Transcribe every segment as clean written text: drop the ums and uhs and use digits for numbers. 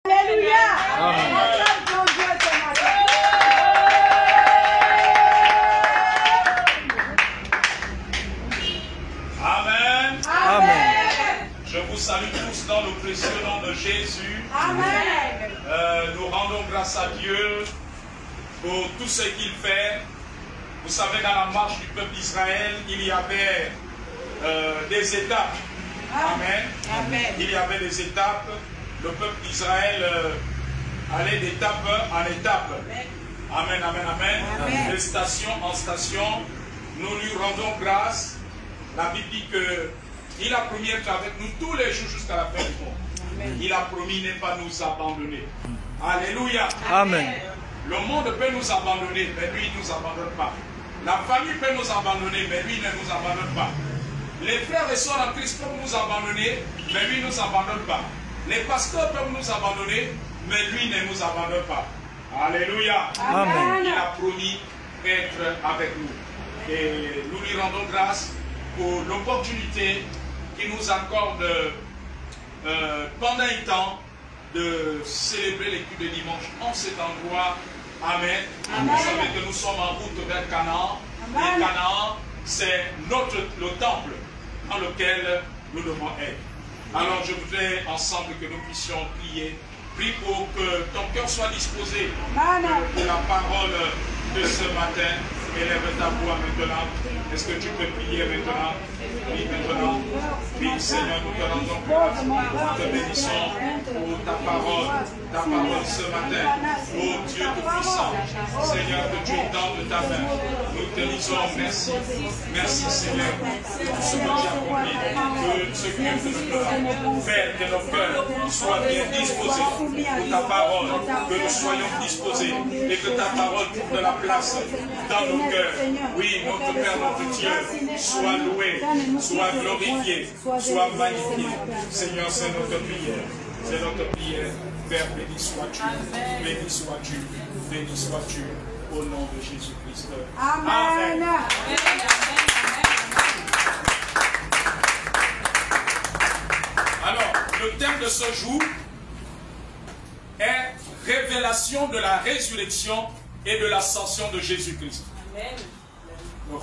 Alléluia. Amen. Amen. Amen. Je vous salue tous dans le précieux nom de Jésus. Amen. Nous rendons grâce à Dieu pour tout ce qu'il fait. Vous savez, dans la marche du peuple d'Israël, il y avait des étapes. Amen. Amen. Il y avait des étapes. Le peuple d'Israël allait d'étape en étape. Amen, amen, amen. Amen. De station en station, nous lui rendons grâce. La Bible dit qu'il a promis d'être avec nous tous les jours jusqu'à la fin du monde. Amen. Il a promis ne pas nous abandonner. Alléluia. Amen. Le monde peut nous abandonner, mais lui, il ne nous abandonne pas. La famille peut nous abandonner, mais lui, il ne nous abandonne pas. Les frères et sœurs en Christ peuvent nous abandonner, mais lui, il ne nous abandonne pas. Les pasteurs peuvent nous abandonner, mais lui ne nous abandonne pas. Alléluia. Amen. Il a promis d'être avec nous. Et nous lui rendons grâce pour l'opportunité qu'il nous accorde pendant un temps de célébrer les cultes de dimanche en cet endroit. Amen. Amen. Vous savez que nous sommes en route vers Canaan. Et Canaan, c'est le temple dans lequel nous devons être. Alors je voudrais ensemble que nous puissions prier. Prie pour que ton cœur soit disposé pour la parole de ce matin. Élève ta voix maintenant. Est-ce que tu peux prier maintenant? Oui, maintenant. Oui, Seigneur, nous te rendons grâce. Nous te bénissons pour ta parole ce matin. Oh Dieu Tout-Puissant, Seigneur, que tu étendes ta main. Nous te disons merci. Merci, Seigneur, pour ce que tu as accompli. Que ce que nous devons faire, que nos cœurs soient bien disposés pour ta parole. Que nous soyons disposés et que ta parole trouve de la place dans nos cœurs. Oui, notre Père, notre Dieu, sois loué, sois glorifié, sois magnifié. Seigneur, c'est notre prière. C'est notre prière. Père, béni sois-tu. Béni sois-tu. Béni sois-tu. Au nom de Jésus-Christ. Amen. Alors, le thème de ce jour est révélation de la résurrection et de l'ascension de Jésus-Christ.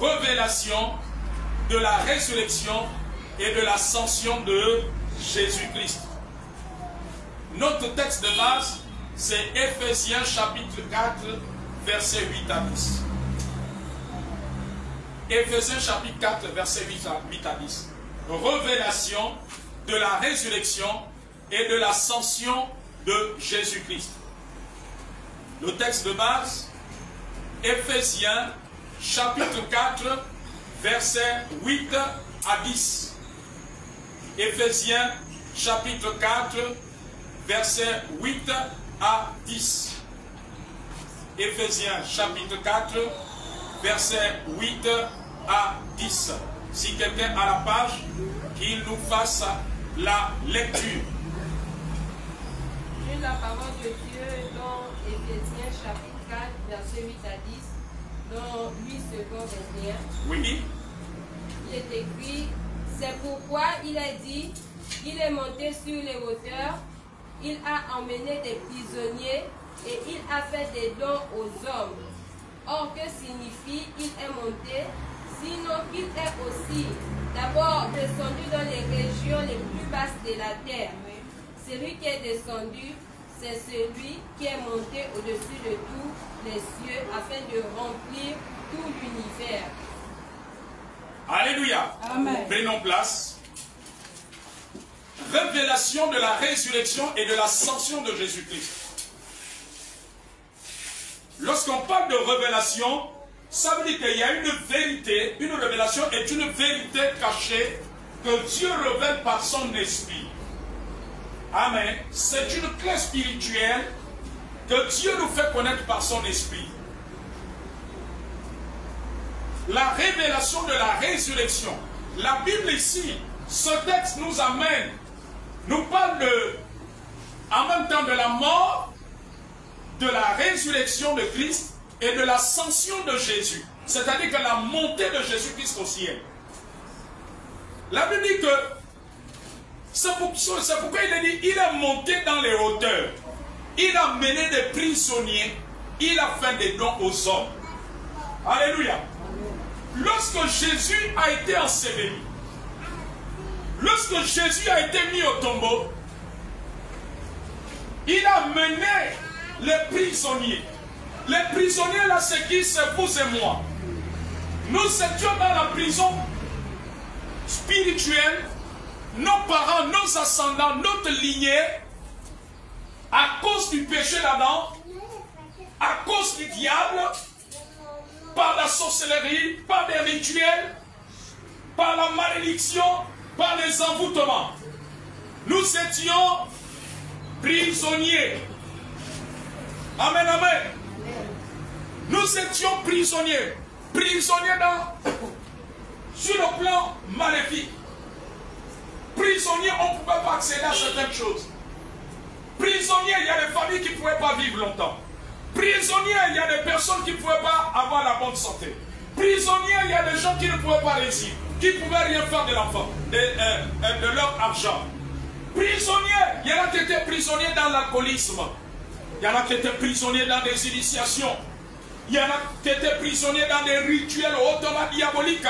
Révélation de la résurrection et de l'ascension de Jésus-Christ. Notre texte de base, c'est Éphésiens chapitre 4, versets 8 à 10. Éphésiens chapitre 4, versets 8 à 10. Révélation de la résurrection et de l'ascension de Jésus-Christ. Le texte de base, Éphésiens chapitre 4, versets 8 à 10. Éphésiens chapitre 4, versets 8 à 10. Éphésiens chapitre 4, versets 8 à 10. Si quelqu'un a la page, qu'il nous fasse la lecture. Lis la parole de Dieu dans Éphésiens chapitre 4, versets 8 à 10, dans 8 secondes 21. Oui. Il est écrit, c'est pourquoi il est dit, il est monté sur les hauteurs, il a emmené des prisonniers et il a fait des dons aux hommes. Or, que signifie il est monté? Sinon qu'il est aussi d'abord descendu dans les régions les plus basses de la terre. Celui qui est descendu, c'est celui qui est monté au-dessus de tous les cieux afin de remplir tout l'univers. Alléluia. Amen. Prenons place. Révélation de la résurrection et de l'ascension de Jésus-Christ. Lorsqu'on parle de révélation, ça veut dire qu'il y a une vérité, une révélation est une vérité cachée que Dieu révèle par son esprit. Amen. C'est une clé spirituelle que Dieu nous fait connaître par son esprit. La révélation de la résurrection. La Bible ici, ce texte nous amène, nous parle en même temps de la mort, de la résurrection de Christ et de l'ascension de Jésus. C'est-à-dire que la montée de Jésus-Christ au ciel. La Bible dit que c'est pourquoi il est dit, il est monté dans les hauteurs. il a mené des prisonniers, il a fait des dons aux hommes. Alléluia. Lorsque Jésus a été enseveli, lorsque Jésus a été mis au tombeau, il a mené les prisonniers. Les prisonniers là, c'est qui? C'est vous et moi. Nous étions dans la prison spirituelle. Nos parents, nos ascendants, notre lignée, à cause du péché d'Adam, à cause du diable, par la sorcellerie, par des rituels, par la malédiction, par les envoûtements. Nous étions prisonniers. Amen, amen. Nous étions prisonniers. Prisonniers sur le plan maléfique. Prisonniers, on ne pouvait pas accéder à certaines choses. Prisonniers, il y a des familles qui ne pouvaient pas vivre longtemps. Prisonniers, il y a des personnes qui ne pouvaient pas avoir la bonne santé. Prisonniers, il y a des gens qui ne pouvaient pas réussir, qui ne pouvaient rien faire de l'enfant, de leur argent. Prisonniers, il y en a qui étaient prisonniers dans l'alcoolisme. Il y en a qui étaient prisonniers dans des initiations. Il y en a qui étaient prisonniers dans des rituels hautement diaboliques.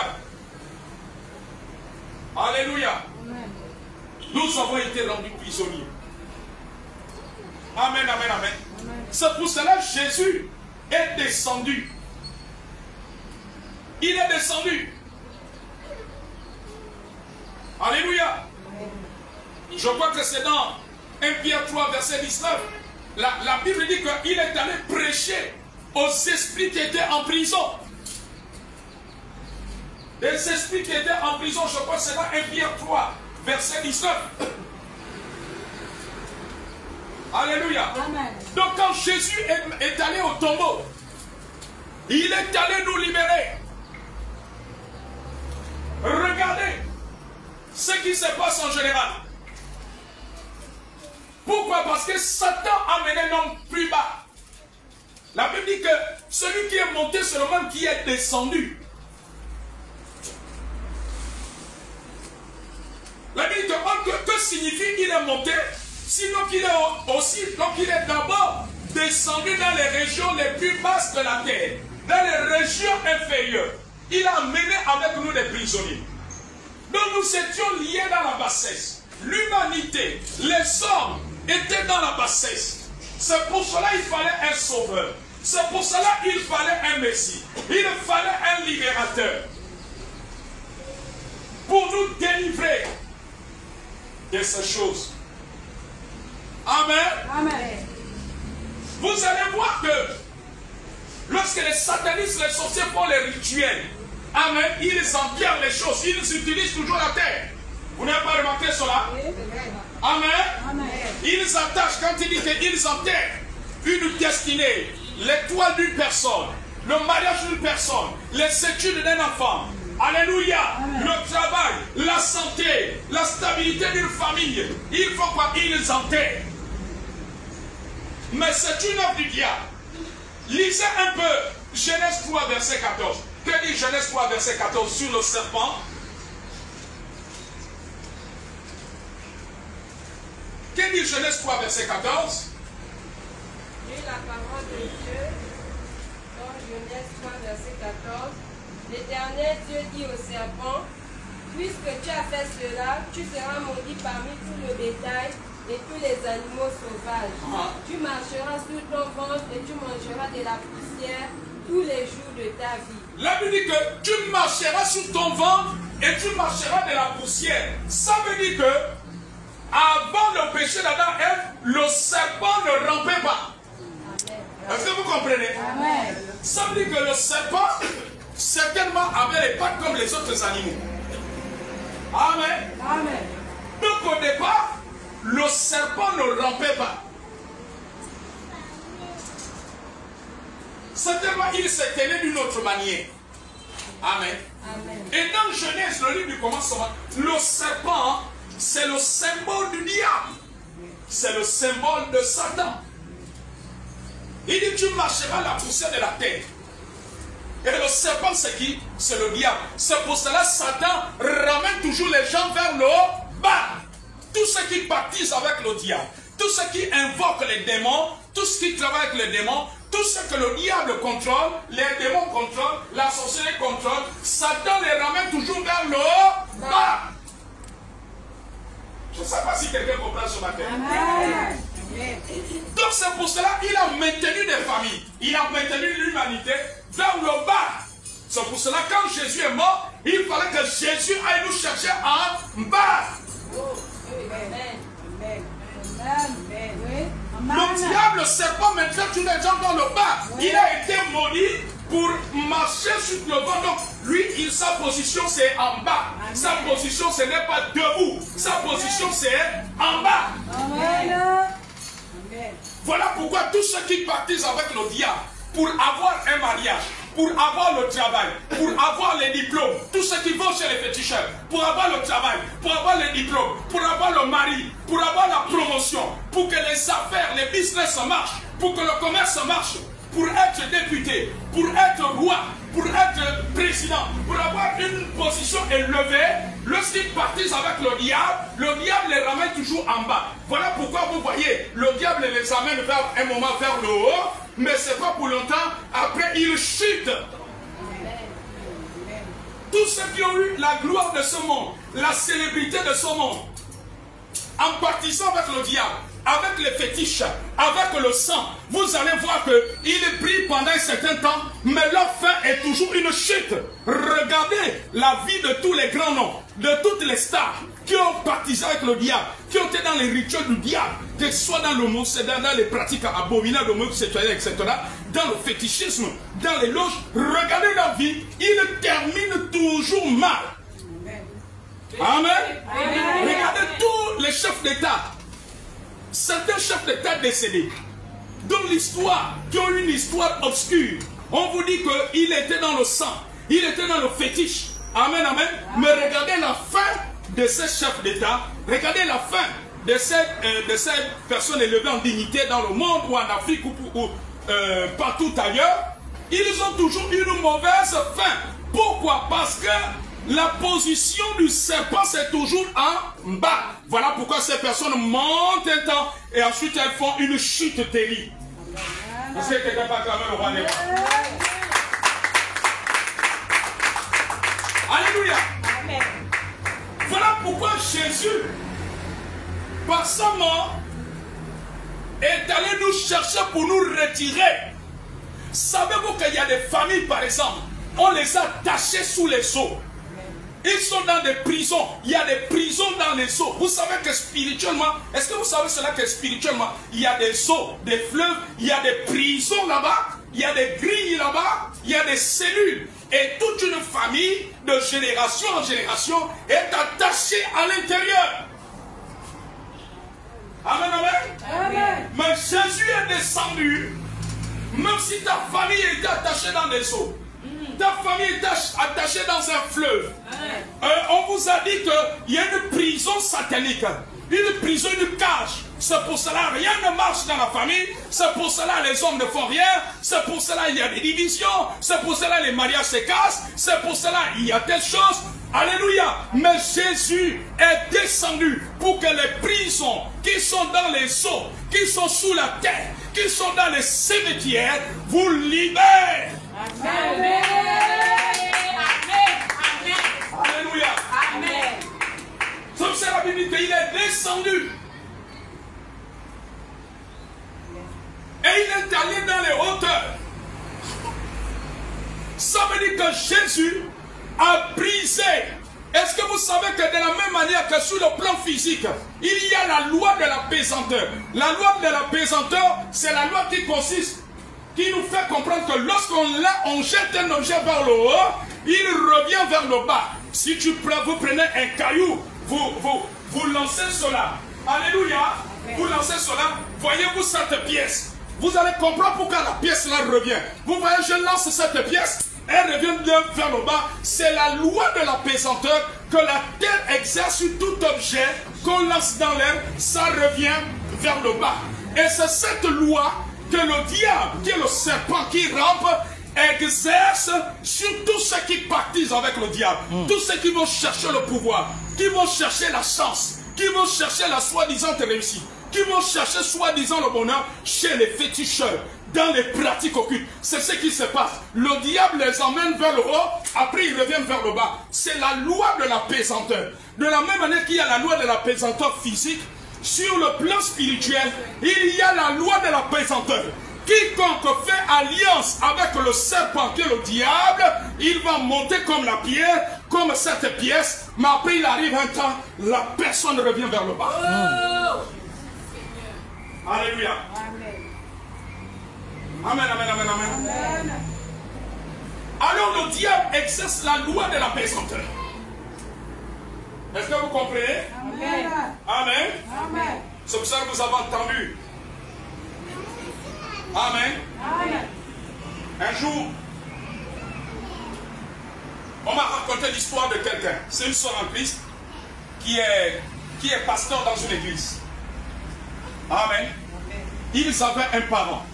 Alléluia. Nous avons été rendus prisonniers. Amen, amen, amen. C'est pour cela que Jésus est descendu. Il est descendu. Alléluia. Je crois que c'est dans 1 Pierre 3, verset 19. La Bible dit qu'il est allé prêcher aux esprits qui étaient en prison. Les esprits qui étaient en prison, je crois que c'est dans 1 Pierre 3, verset 19. Alléluia. Amen. Donc quand Jésus est allé au tombeau, il est allé nous libérer. Regardez ce qui se passe en général. Pourquoi? Parce que Satan a mené l'homme plus bas. La Bible dit que celui qui est monté, c'est le même qui est descendu. La Bible dit que signifie il est monté? Sinon qu'il est aussi, donc il est d'abord descendu dans les régions les plus basses de la terre, dans les régions inférieures. Il a mené avec nous des prisonniers. Donc nous étions liés dans la bassesse. L'humanité, les hommes étaient dans la bassesse. C'est pour cela qu'il fallait un sauveur. C'est pour cela qu'il fallait un Messie. Il fallait un libérateur. Pour nous délivrer de ces choses. Amen. Amen. Vous allez voir que lorsque les satanistes, les sorciers font les rituels, amen, ils enterrent les choses, ils utilisent toujours la terre. Vous n'avez pas remarqué cela? Amen. Amen. Ils attachent, quand ils disent qu'ils enterrent une destinée, l'étoile d'une personne, le mariage d'une personne, les études d'un enfant. Alléluia. Amen. Le travail, la santé, la stabilité d'une famille. Il faut quoi? Ils enterrent. Mais c'est une œuvre du diable. Lisez un peu Genèse 3, verset 14. Que dit Genèse 3, verset 14 sur le serpent? Que dit Genèse 3, verset 14? Lis la parole de Dieu dans Genèse 3, verset 14. L'Éternel Dieu dit au serpent, puisque tu as fait cela, tu seras maudit parmi tout le bétail et tous les animaux sauvages. Tu marcheras sur ton ventre et tu mangeras de la poussière tous les jours de ta vie. La Bible dit que tu marcheras sur ton ventre et tu marcheras de la poussière. Ça veut dire que avant le péché d'Adam et Ève, le serpent ne rampait pas. Est-ce que vous comprenez? Amen. Ça veut dire que le serpent certainement avait les pattes comme les autres animaux. Amen. Amen. Donc au départ, le serpent ne rampait pas. Certainement, il s'est tenu d'une autre manière. Amen. Amen. Et dans Genèse, le livre du commencement, le serpent, c'est le symbole du diable. C'est le symbole de Satan. Il dit, tu marcheras la poussière de la terre. Et le serpent, c'est qui? C'est le diable. C'est pour cela que Satan ramène toujours les gens vers le bas. Tous ceux qui baptisent avec le diable, tout ce qui invoque les démons, tout ce qui travaille avec les démons, tout ce que le diable contrôle, les démons contrôlent, la sorcellerie contrôle, Satan les ramène toujours vers le bas. Je ne sais pas si quelqu'un comprend ce matin. Amen. Donc c'est pour cela qu'il a maintenu des familles, il a maintenu l'humanité vers le bas. C'est pour cela que quand Jésus est mort, il fallait que Jésus aille nous chercher en bas. Le diable, le serpent, maintenant tous les gens dans le bas. Il a été maudit pour marcher sur le vent. Donc lui, sa position c'est en bas. Sa position ce n'est pas debout. Sa position c'est en bas. Voilà pourquoi tous ceux qui baptisent avec le diable pour avoir un mariage, pour avoir le travail, pour avoir les diplômes, tous ceux qui vont chez les féticheurs, pour avoir le travail, pour avoir les diplômes, pour avoir le mari, pour avoir la promotion, pour que les affaires, les business marchent, pour que le commerce marche, pour être député, pour être roi, pour être président, pour avoir une position élevée, lorsqu'ils baptisent avec le diable les ramène toujours en bas. Voilà pourquoi vous voyez, le diable les amène vers un moment vers le haut, mais c'est pas pour longtemps, après ils chutent. Tous ceux qui ont eu la gloire de ce monde, la célébrité de ce monde, en baptisant avec le diable, avec les fétiches, avec le sang, vous allez voir qu'ils brillent pendant un certain temps, mais leur fin est toujours une chute. Regardez la vie de tous les grands noms, de toutes les stars qui ont baptisé avec le diable, qui ont été dans les rituels du diable, que ce soit dans le dans les pratiques abominables, etc., dans le fétichisme, dans les loges. Regardez leur vie, ils terminent toujours mal. Amen. Amen. Regardez tous les chefs d'État. Certains chefs d'État décédés, dans l'histoire, qui ont une histoire obscure, on vous dit qu'il était dans le sang, il était dans le fétiche. Amen, amen. Mais regardez la fin de ces chefs d'État, regardez la fin de ces personnes élevées en dignité dans le monde ou en Afrique ou partout ailleurs. Ils ont toujours une mauvaise fin. Pourquoi? Parce que la position du serpent, c'est toujours en bas. Voilà pourquoi ces personnes montent un temps et ensuite elles font une chute terrible. Est-ce que quelqu'un peut acclamer le roi des rois? Alléluia. Amen. Voilà pourquoi Jésus, par sa mort, est allé nous chercher pour nous retirer. Savez-vous qu'il y a des familles, par exemple, on les a tachées sous les eaux. Ils sont dans des prisons. Il y a des prisons dans les eaux. Vous savez que spirituellement, est-ce que vous savez cela que spirituellement, il y a des eaux, des fleuves, il y a des prisons là-bas, il y a des grilles là-bas, il y a des cellules. Et toute une famille, de génération en génération, est attachée à l'intérieur. Amen, amen. Amen. Mais Jésus est descendu, même si ta famille était attachée dans des eaux. Ta famille est attachée dans un fleuve. On vous a dit qu'il y a une prison satanique. Une prison, une cage. C'est pour cela rien ne marche dans la famille. C'est pour cela les hommes ne font rien. C'est pour cela il y a des divisions. C'est pour cela les mariages se cassent. C'est pour cela il y a telle chose. Alléluia. Mais Jésus est descendu pour que les prisons qui sont dans les eaux, qui sont sous la terre, qui sont dans les cimetières, vous libèrent. Amen. Amen. Alléluia. Amen. C'est la Bible dit qu'il est descendu. Et il est allé dans les hauteurs. Ça veut dire que Jésus a brisé. Est-ce que vous savez que de la même manière que sur le plan physique, il y a la loi de la pesanteur. La loi de la pesanteur, c'est la loi qui consiste, qui nous fait comprendre que lorsqu'on jette un objet vers le haut, il revient vers le bas. Si vous prenez un caillou, vous lancez cela. Alléluia. Vous lancez cela. Voyez-vous cette pièce. Vous allez comprendre pourquoi la pièce là revient. Vous voyez, je lance cette pièce, elle revient vers le bas. C'est la loi de la pesanteur que la terre exerce sur tout objet qu'on lance dans l'air, ça revient vers le bas. Et c'est cette loi que le diable, qui est le serpent qui rampe, exerce sur tous ceux qui pactisent avec le diable. Tous ceux qui vont chercher le pouvoir, qui vont chercher la chance, qui vont chercher la soi-disant réussite, qui vont chercher soi-disant le bonheur chez les féticheurs, dans les pratiques occultes. C'est ce qui se passe. Le diable les emmène vers le haut, après ils reviennent vers le bas. C'est la loi de la pesanteur. De la même manière qu'il y a la loi de la pesanteur physique, sur le plan spirituel, il y a la loi de la pesanteur. Quiconque fait alliance avec le serpent qui est le diable, il va monter comme la pierre, comme cette pièce, mais après il arrive un temps, la personne revient vers le bas. Oh. Alléluia. Amen, amen, amen, amen. Amen. Alors le diable exerce la loi de la pesanteur. Est-ce que vous comprenez? Amen. Amen. Amen. C'est pour ça que vous avez entendu. Amen. Amen. Un jour, on m'a raconté l'histoire de quelqu'un. C'est une soeur en Christ qui est pasteur dans une église. Amen. Ils avaient un parent.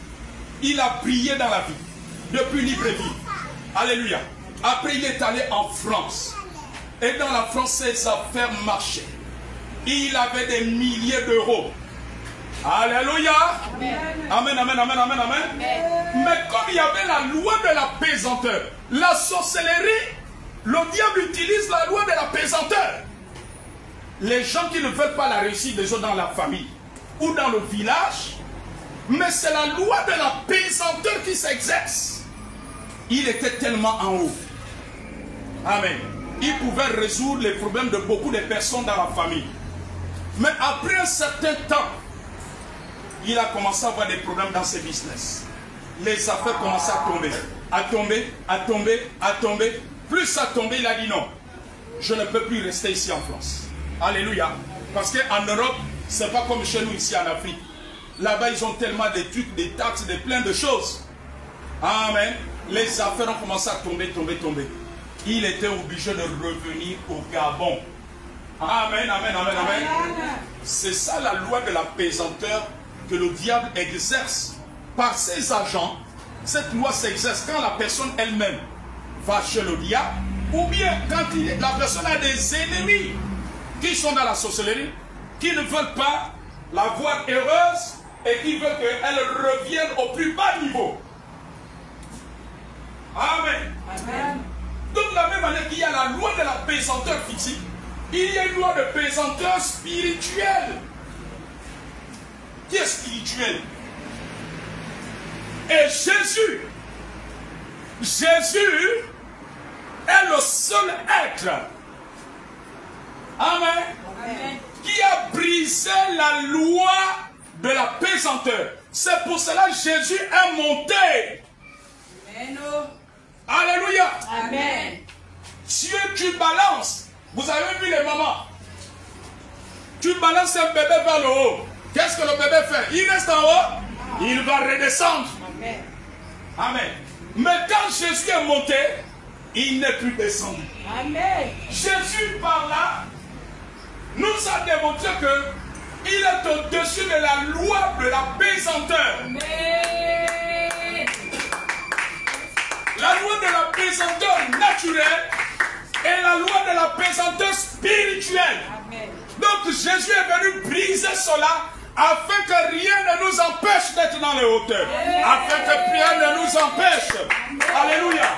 Il a prié dans la vie, depuis Libreville. Alléluia. Après, il est allé en France. Et dans la France, ses affaires marchaient. Il avait des milliers d'euros. Alléluia. Amen. Amen, amen, amen, amen, amen. Mais comme il y avait la loi de la pesanteur, la sorcellerie, le diable utilise la loi de la pesanteur. Les gens qui ne veulent pas la réussite des autres dans la famille ou dans le village, mais c'est la loi de la pesanteur qui s'exerce. Il était tellement en haut. Amen. Il pouvait résoudre les problèmes de beaucoup de personnes dans la famille. Mais après un certain temps, il a commencé à avoir des problèmes dans ses business. Les affaires commençaient à tomber. À tomber, à tomber, à tomber. Plus ça tombait, il a dit non. Je ne peux plus rester ici en France. Alléluia. Parce qu'en Europe, ce n'est pas comme chez nous ici en Afrique. Là-bas, ils ont tellement de trucs, des taxes, de plein de choses. Amen. Les affaires ont commencé à tomber, tomber, tomber. Il était obligé de revenir au Gabon. Amen, amen, amen, amen. C'est ça la loi de la pesanteur que le diable exerce par ses agents. Cette loi s'exerce quand la personne elle-même va chez le diable, ou bien quand la personne a des ennemis qui sont dans la sorcellerie, qui ne veulent pas la voir heureuse et qui veulent qu'elle revienne au plus bas niveau. Amen. Amen. Donc de la même manière qu'il y a la loi de la pesanteur physique, il y a une loi de pesanteur spirituelle. Qui est spirituel? Et Jésus est le seul être, amen, amen, qui a brisé la loi de la pesanteur. C'est pour cela que Jésus est monté. Amen. Alléluia. Amen. Tu balances. Vous avez vu les mamans. Tu balances un bébé vers le haut. Qu'est-ce que le bébé fait? Il reste en haut. Il va redescendre. Amen. Amen. Mais quand Jésus est monté, il n'est plus descendu. Amen. Jésus par là nous a démontré qu'il est au-dessus de la loi de la pesanteur. Amen. La loi de la pesanteur naturelle et la loi de la pesanteur spirituelle. Amen. Donc Jésus est venu briser cela afin que rien ne nous empêche d'être dans les hauteurs. Amen. Afin que rien ne nous empêche. Amen. Alléluia.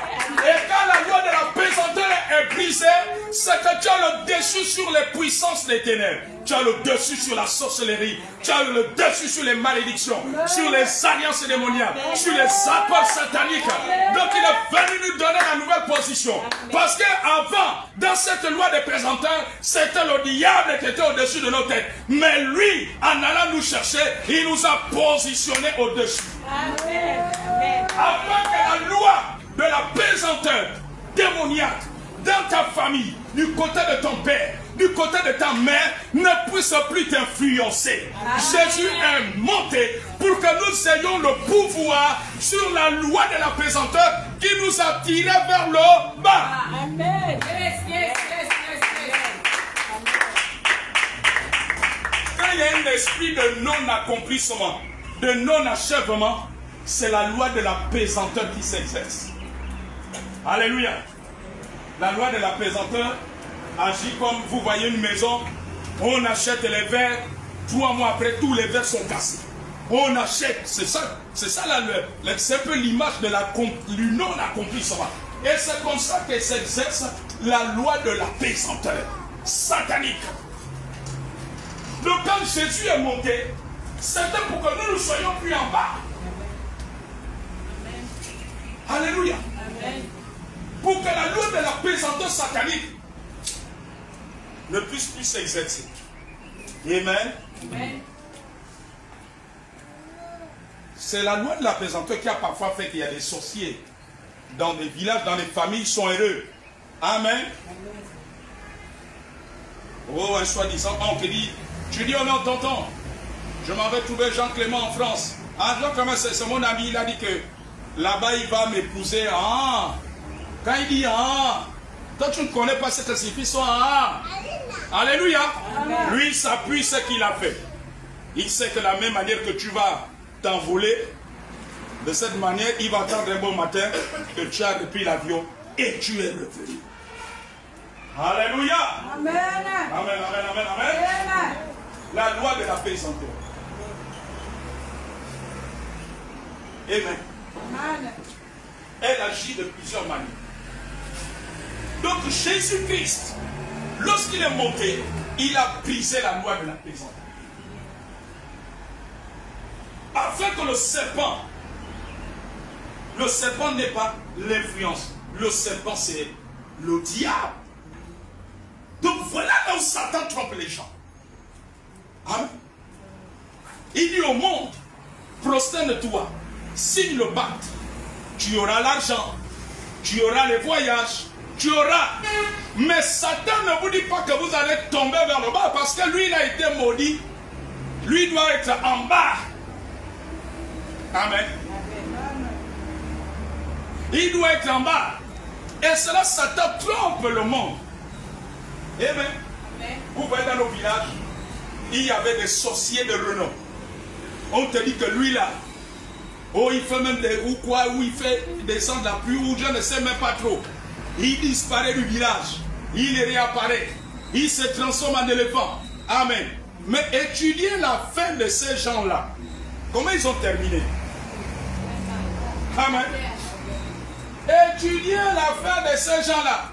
Et quand la loi de la pesanteur est brisée, c'est que tu as le dessus sur les puissances des ténèbres. Tu as le dessus sur la sorcellerie. Tu as le dessus sur les malédictions, sur les alliances démoniaques, sur les apports sataniques. Donc il est venu nous donner la nouvelle position. Parce qu'avant, dans cette loi de pesanteur, c'était le diable qui était au-dessus de nos têtes. Mais lui, en allant nous chercher, il nous a positionnés au-dessus. Afin que la loi de la pesanteur démoniaque dans ta famille, du côté de ton père, du côté de ta mère, ne puisse plus t'influencer. Jésus est monté pour que nous ayons le pouvoir sur la loi de la pesanteur qui nous a tirés vers le bas. Amen. Quand il y a un esprit de non-accomplissement, de non-achèvement, c'est la loi de la pesanteur qui s'exerce. Alléluia. La loi de la pesanteur agit comme vous voyez une maison, on achète les verres, 3 mois après, tous les verres sont cassés. On achète, c'est ça là, c'est un peu l'image de du non-accomplissement. Et c'est comme ça que s'exerce la loi de la pesanteur satanique. Donc quand Jésus est monté, c'était pour que nous ne soyons plus en bas. Alléluia. Amen. Pour que la loi de la pesanteur satanique ne puisse plus s'exercer. Amen. Amen. C'est la loi de la pesanteur qui a parfois fait qu'il y a des sorciers dans des villages, dans des familles, sont heureux. Amen. Oh, un soi-disant oncle dit, tu dis, oh non, tonton, je m'en vais trouver Jean Clément en France. Ah, Jean Clément, c'est mon ami, il a dit que là-bas, il va m'épouser. Ah, quand il dit ah, toi, tu ne connais pas cette signification. Ah, alléluia. Amen. Lui, il s'appuie ce qu'il a fait. Il sait que la même manière que tu vas t'envoler, de cette manière, il va attendre un bon matin que tu as repris l'avion et tu es revenu. Alléluia. Amen. Amen, amen, amen, amen. Amen. La loi de la pesanteur. Amen. Amen. Elle agit de plusieurs manières. Donc Jésus-Christ, lorsqu'il est monté, il a brisé la loi de la pesanteur. Afin que le serpent n'est pas l'influence. Le serpent, c'est le diable. Donc voilà là où Satan trompe les gens. Amen. Il dit au monde, prosterne-toi, signe le pacte. Tu auras l'argent, tu auras les voyages, tu auras. Mais Satan ne vous dit pas que vous allez tomber vers le bas parce que lui, il a été maudit. Lui doit être en bas. Amen. Il doit être en bas. Et cela, Satan trompe le monde. Amen. Vous voyez dans nos villages, il y avait des sorciers de renom. On te dit que lui là, oh il fait même des, ou quoi, ou il fait descendre la pluie, ou je ne sais même pas trop. Il disparaît du village, il réapparaît, il se transforme en éléphant. Amen. Mais étudiez la fin de ces gens-là. Comment ils ont terminé? Amen. Étudiez la fin de ces gens-là.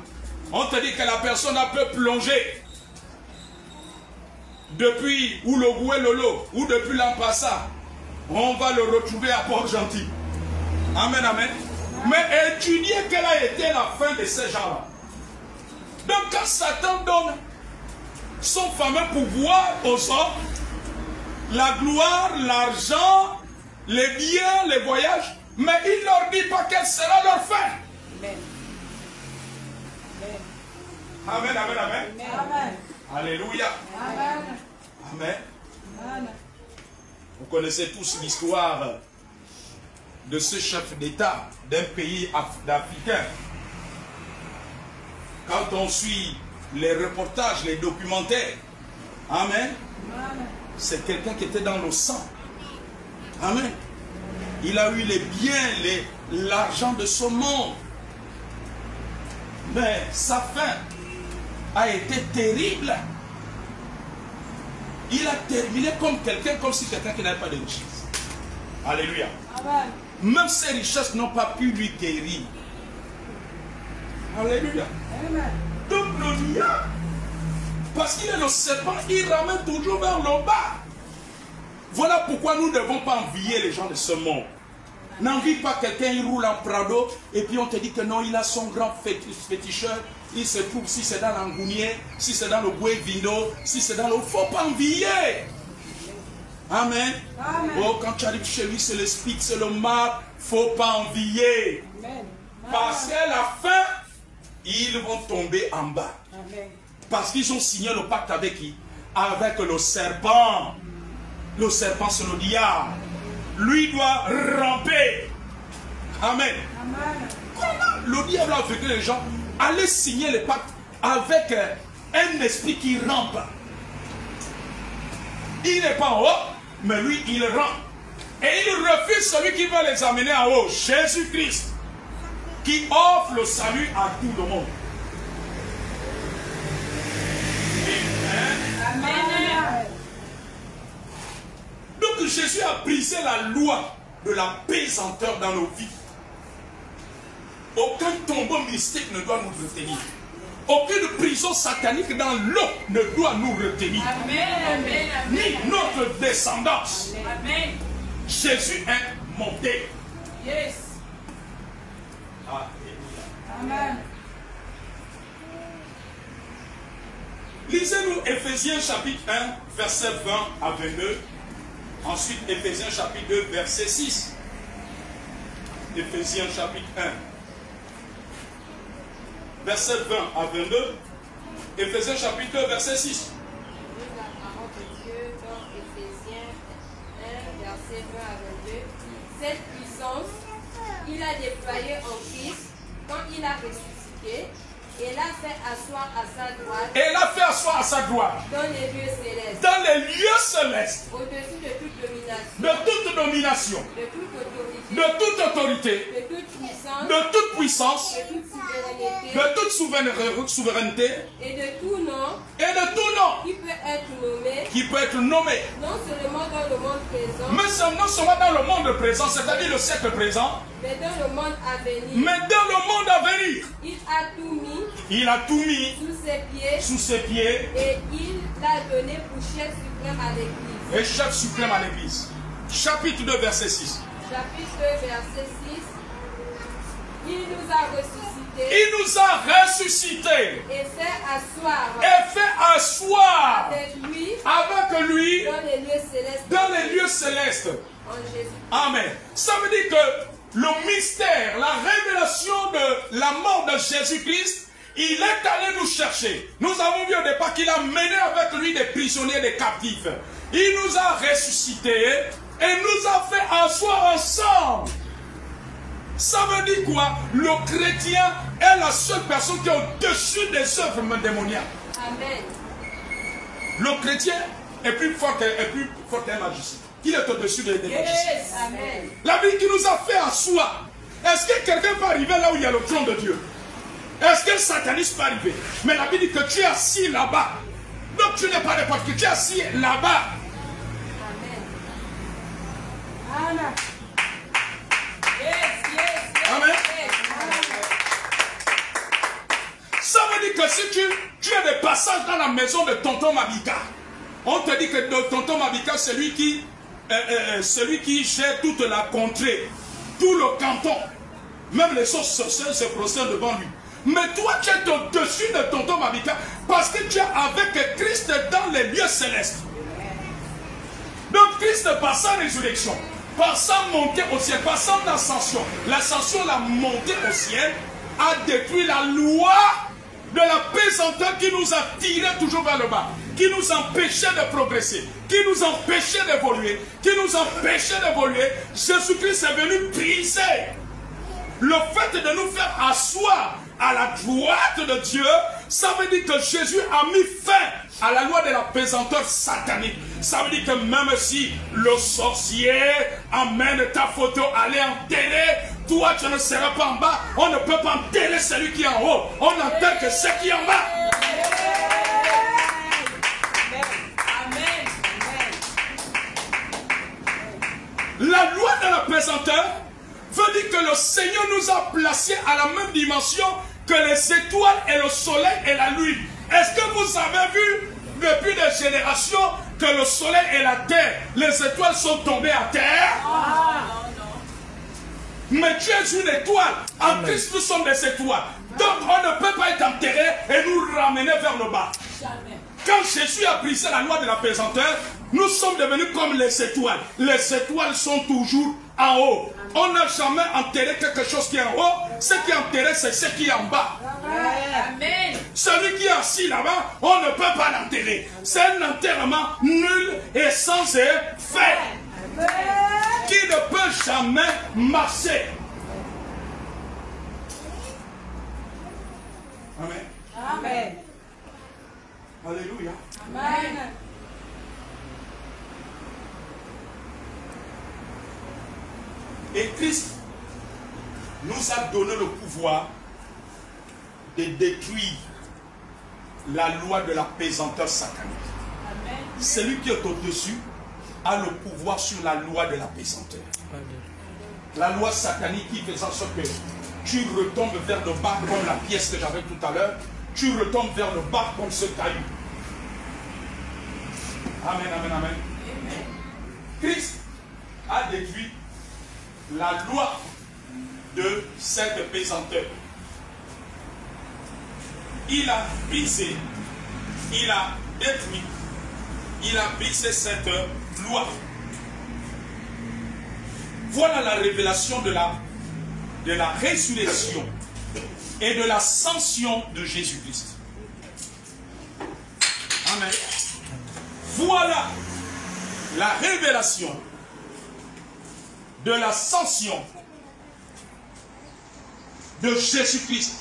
On te dit que la personne a pu plonger depuis ou le Goué-Lolo ou depuis l'an passant. On va le retrouver à Port-Gentil. Amen, amen. Mais étudiez quelle a été la fin de ces gens-là. Donc quand Satan donne son fameux pouvoir aux hommes, la gloire, l'argent, les biens, les voyages, mais il ne leur dit pas quelle sera leur fin. Amen. Amen, amen, amen. Amen. Alléluia. Amen. Amen. Amen. Vous connaissez tous l'histoire de ce chef d'État d'un pays africain. Quand on suit les reportages, les documentaires, amen, c'est quelqu'un qui était dans le sang. Amen. Il a eu les biens, l'argent de ce monde. Mais sa fin a été terrible. Il a terminé comme quelqu'un, comme si quelqu'un qui n'avait pas de richesse. Alléluia. Amen. Même ses richesses n'ont pas pu lui guérir. Alléluia. Amen. Donc le diable, parce qu'il est le serpent, il ramène toujours vers le bas. Voilà pourquoi nous ne devons pas envier les gens de ce monde. N'envie pas quelqu'un, il roule en Prado, et puis on te dit que non, il a son grand féticheur. Il se trouve, si c'est dans l'Angounier, si c'est dans le Boué-Vindo, si c'est dans le... Il ne faut pas envier. Amen. Amen. Oh, quand tu arrives chez lui, c'est le speak, c'est le mal. Il ne faut pas envier. Amen. Parce qu'à la fin, ils vont tomber en bas. Amen. Parce qu'ils ont signé le pacte avec qui? Avec le serpent. Le serpent, c'est le diable. Lui doit ramper. Amen. Amen. Comment le diable a fait que les gens allaient signer le pacte avec un esprit qui rampe? Il n'est pas en haut, mais lui, il rampe. Et il refuse celui qui veut les amener en haut, Jésus-Christ, qui offre le salut à tout le monde. Amen. Amen. Jésus a brisé la loi de la pesanteur dans nos vies, aucun tombeau mystique ne doit nous retenir. Aucune prison satanique dans l'eau ne doit nous retenir. Amen. Ni notre descendance. Amen. Jésus est monté. Yes. Amen. Lisez-nous Éphésiens chapitre 1, verset 20 à 22. Ensuite, Éphésiens chapitre 2, verset 6. Éphésiens chapitre 1, verset 20 à 22. Éphésiens chapitre 2, verset 6. La parole de Dieu dans Éphésiens 1, verset 20 à 22. Cette puissance, il a déployée en Christ quand il a ressuscité et l'a fait asseoir à sa droite. Et l'a fait asseoir à sa droite. Dans les lieux célestes. Dans les lieux célestes. Au-dessus de toute domination. De toute domination. De toute autorité. De toute autorité. De toute puissance. De toute puissance. De toute souveraineté. De toute souveraineté. Et de tout nom. Et de tout nom. Qui peut être nommé. Qui peut être nommé. Non seulement dans le monde présent. Mais non seulement dans le monde présent, c'est-à-dire le siècle présent. Mais dans le monde à venir. Mais dans le monde à venir. Il a tout mis. Il a tout mis sous ses pieds. Sous ses pieds. Et il l'a donné pour chef suprême à l'Église. Et chef suprême à l'Église. Chapitre 2, verset 6. Chapitre 2, verset 6. Il nous a ressuscités. Il nous a ressuscités. Et fait asseoir. Et fait asseoir. Avec lui. Avec lui. Dans les lieux célestes. Dans les lieux célestes. En Jésus. Amen. Ça veut dire que le mystère, la révélation de la mort de Jésus-Christ, il est allé nous chercher. Nous avons vu au départ qu'il a mené avec lui des prisonniers, des captifs. Il nous a ressuscités et nous a fait asseoir ensemble. Ça veut dire quoi? Le chrétien est la seule personne qui est au-dessus des œuvres démoniaques. Amen. Le chrétien est plus fort qu'un magicien. Il est au-dessus des magiciens. Yes. Amen. La Bible qui nous a fait asseoir. Est-ce que quelqu'un peut arriver là où il y a le trône de Dieu? Est-ce qu'un sataniste peut arriver? Mais la Bible dit que tu es assis là-bas. Donc tu n'es pas n'importe qui, tu es assis là-bas. Amen. Amen. Yes. Amen. Ça veut dire que si tu as des passages dans la maison de tonton Mabika, on te dit que tonton Mabika, c'est celui qui gère toute la contrée, tout le canton. Même les choses sociales se procèdent devant lui. Mais toi, tu es au-dessus de tonton Mabika parce que tu es avec Christ dans les lieux célestes. Donc Christ, par sa résurrection, par sa montée au ciel, par son ascension, l'ascension, la montée au ciel, a détruit la loi de la pesanteur qui nous a tirés toujours vers le bas, qui nous empêchait de progresser, qui nous empêchait d'évoluer, qui nous empêchait d'évoluer. Jésus-Christ est venu briser le fait de nous faire asseoir à la droite de Dieu. Ça veut dire que Jésus a mis fin à la loi de la pesanteur satanique. Ça veut dire que même si le sorcier amène ta photo, allez enterrer, toi tu ne seras pas en bas. On ne peut pas enterrer celui qui est en haut. On enterre que ce qui est en bas. Amen. La loi de la pesanteur veut dire que le Seigneur nous a placés à la même dimension que les étoiles et le soleil et la lune. Est-ce que vous avez vu depuis des générations que le soleil et la terre, les étoiles sont tombées à terre? Mais tu es une étoile. En Christ, nous sommes des étoiles. Donc on ne peut pas être enterré et nous ramener vers le bas. Quand Jésus a brisé la loi de la pesanteur, nous sommes devenus comme les étoiles. Les étoiles sont toujours en haut. On n'a jamais enterré quelque chose qui est en haut. Ce qui est enterré, c'est ce qui est en bas. Amen. Celui qui est assis là-bas, on ne peut pas l'enterrer. C'est un enterrement nul et sans effet. Qui ne peut jamais marcher. Amen. Amen. Alléluia. Amen. Et Christ nous a donné le pouvoir de détruire la loi de la pesanteur satanique. Amen. Celui qui est au-dessus a le pouvoir sur la loi de la pesanteur. La loi satanique qui fait en sorte que tu retombes vers le bas comme la pièce que j'avais tout à l'heure. Tu retombes vers le bas comme ce caillou. Amen, amen, amen. Christ a détruit la loi de cette pesanteur. Il a brisé, il a détruit, il a brisé cette loi. Voilà la révélation de la résurrection et de l'ascension de Jésus-Christ. Amen. Voilà la révélation de l'ascension de Jésus-Christ.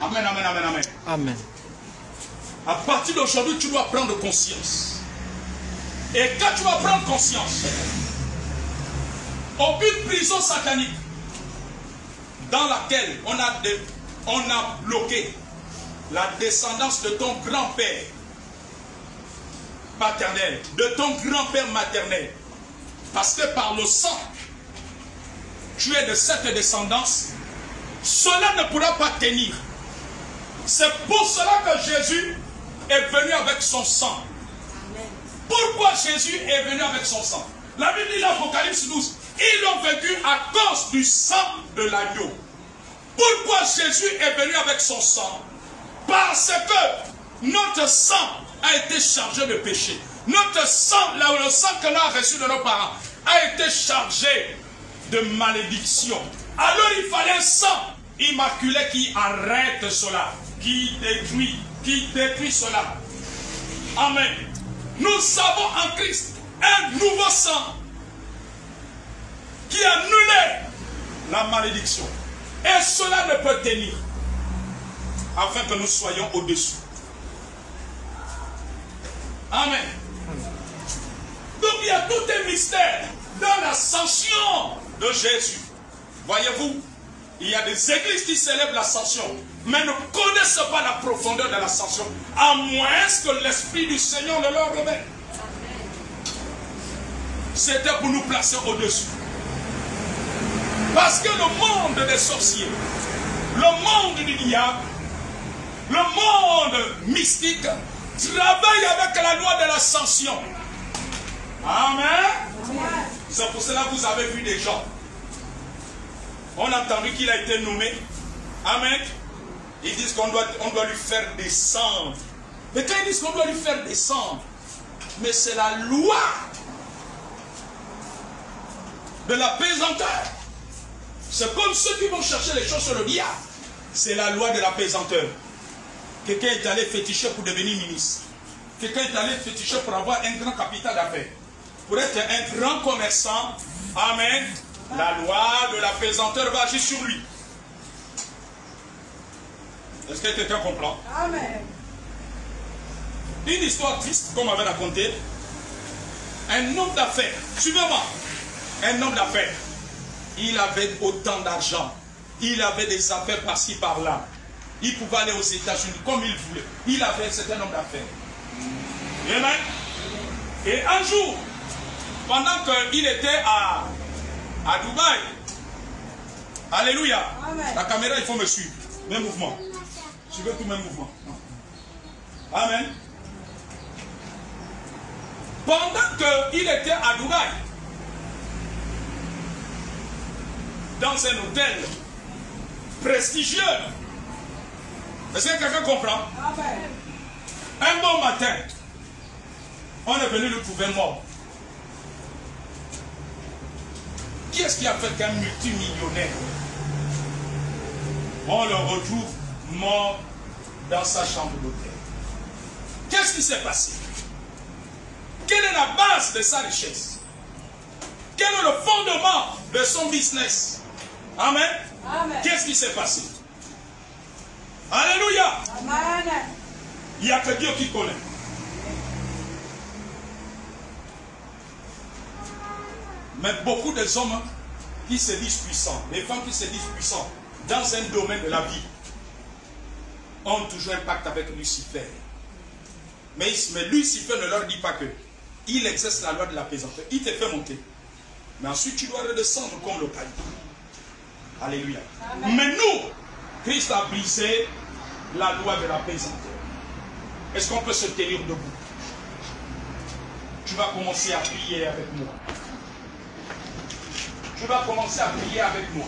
Amen, amen, amen, amen. Amen. À partir d'aujourd'hui, tu dois prendre conscience. Et quand tu vas prendre conscience, aucune prison satanique dans laquelle on a bloqué la descendance de ton grand-père paternel, de ton grand-père maternel, parce que par le sang, tu es de cette descendance, cela ne pourra pas tenir. C'est pour cela que Jésus est venu avec son sang. Pourquoi Jésus est venu avec son sang? La Bible dit dans Apocalypse 12, ils l'ont vaincu à cause du sang de l'agneau. Pourquoi Jésus est venu avec son sang? Parce que notre sang a été chargé de péché. Notre sang, le sang que l'on a reçu de nos parents, a été chargé de malédiction. Alors il fallait un sang immaculé qui arrête cela, qui détruit cela. Amen. Nous avons en Christ un nouveau sang qui annule la malédiction. Et cela ne peut tenir afin que nous soyons au-dessus. Amen. Donc il y a tout un mystère dans l'ascension de Jésus. Voyez-vous, il y a des églises qui célèbrent l'ascension, mais ne connaissent pas la profondeur de l'ascension, à moins que l'Esprit du Seigneur ne leur révèle. C'était pour nous placer au-dessus. Parce que le monde des sorciers, le monde du diable, le monde mystique travaille avec la loi de l'ascension. Amen. C'est pour cela que vous avez vu des gens. On a entendu qu'il a été nommé. Amen. Ils disent qu'on doit lui faire descendre. Mais quand ils disent qu'on doit lui faire descendre, mais c'est la loi de la pesanteur. C'est comme ceux qui vont chercher les choses sur le diable. C'est la loi de la pesanteur. Quelqu'un est allé féticher pour devenir ministre. Quelqu'un est allé féticher pour avoir un grand capital d'affaires. Pour être un grand commerçant. Amen. La loi de la pesanteur va agir sur lui. Est-ce que quelqu'un comprend? Amen. Une histoire triste qu'on m'avait racontée. Un homme d'affaires. Suivez-moi. Un homme d'affaires. Il avait autant d'argent. Il avait des affaires par-ci, par-là. Il pouvait aller aux États-Unis comme il voulait. C'était un homme d'affaires. Amen. Et un jour, pendant qu'il était à Dubaï, alléluia. Amen. La caméra, il faut me suivre. Même mouvement. Suivez tout même mouvement. Amen. Pendant qu'il était à Dubaï, dans un hôtel prestigieux. Est-ce que quelqu'un comprend? Amen. Un bon matin, on est venu le trouver mort. Qui est-ce qui a fait qu'un multimillionnaire, on le retrouve mort dans sa chambre d'hôtel? Qu'est-ce qui s'est passé? Quelle est la base de sa richesse? Quel est le fondement de son business? Amen. Amen. Qu'est-ce qui s'est passé? Alléluia. Amen. Il n'y a que Dieu qui connaît. Mais beaucoup des hommes qui se disent puissants, les femmes qui se disent puissants dans un domaine de la vie, ont toujours un pacte avec Lucifer. Mais Lucifer ne leur dit pas que il exerce la loi de la pesanteur. Il te fait monter. Mais ensuite, tu dois redescendre comme le caillou. Alléluia. Amen. Mais nous, Christ a brisé la loi de la pesanteur. Est-ce qu'on peut se tenir debout? Tu vas commencer à prier avec moi. Tu vas commencer à prier avec moi.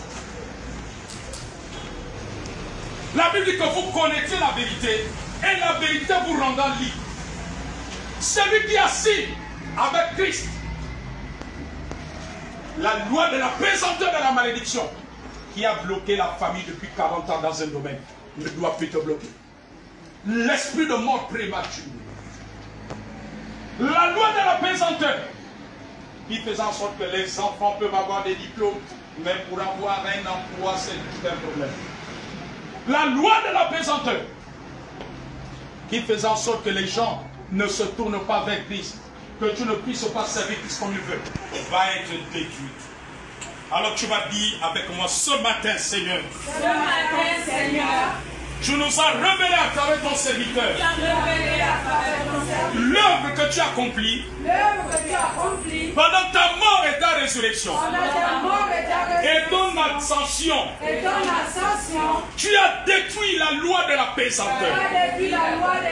La Bible dit que vous connaissez la vérité et la vérité vous rendra libre. Celui qui est assis avec Christ, la loi de la pesanteur de la malédiction qui a bloqué la famille depuis 40 ans dans un domaine ne doit plus te bloquer. L'esprit de mort prématurée. La loi de la pesanteur qui faisait en sorte que les enfants peuvent avoir des diplômes, mais pour avoir un emploi, c'est tout un problème. La loi de la pesanteur qui faisait en sorte que les gens ne se tournent pas vers Christ, que tu ne puisses pas servir Christ comme il veut, va être détruite. Alors tu vas dire avec moi ce matin, Seigneur. Ce matin, Seigneur. Tu nous as révélé à travers ton serviteur l'œuvre que tu as accomplie pendant ta mort et ta résurrection et ton ascension. Tu as détruit la loi de la pesanteur.